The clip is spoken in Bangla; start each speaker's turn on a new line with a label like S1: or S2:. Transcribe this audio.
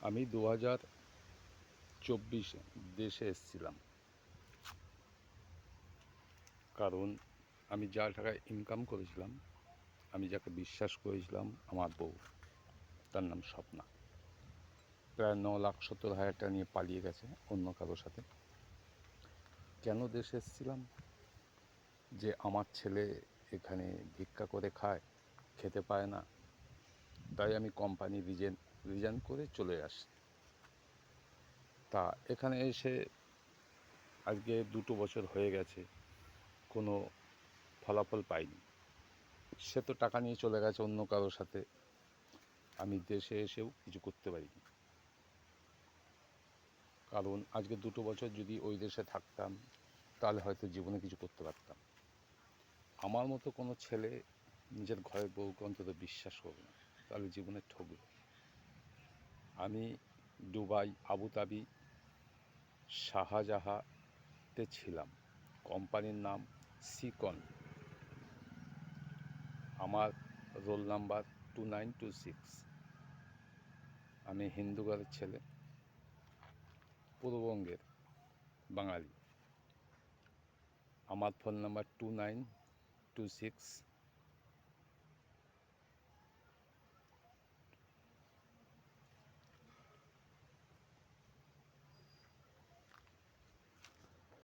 S1: আমি 2024 দেশে এসেছিলাম, কারণ আমি যা টাকা ইনকাম করেছিলাম, আমি যাকে বিশ্বাস করেছিলাম আমার বউ, তার নাম স্বপ্না, প্রায় 9,70,000 টাকা নিয়ে পালিয়ে গেছে অন্য কারোর সাথে। কেন দেশে এসেছিলাম? যে আমার ছেলে এখানে ভিক্ষা করে খায়, খেতে পায় না, তাই আমি কোম্পানি রিজাইন করে চলে আসি। তা এখানে এসে আজকে 2 বছর হয়ে গেছে, কোনো ফলাফল পাইনি। সে তো টাকা নিয়ে চলে গেছে অন্য কারোর সাথে, আমি দেশে এসেও কিছু করতে পারিনি। কারণ আজকে 2 বছর যদি ওই দেশে থাকতাম, তাহলে হয়তো জীবনে কিছু করতে পারতাম। আমার মতো কোনো ছেলে নিজের ঘরের বউকে অন্তত বিশ্বাস করবে না, তাহলে জীবনে ঠকবে। আমি দুবাই, আবুধাবি, শাহজাহাতে ছিলাম। কোম্পানির নাম সিকন। আমার রোল নাম্বার 2926। আমি হিন্দু ঘরের ছেলে, পূর্ববঙ্গের বাঙালি। আমার ফোন নাম্বার 2926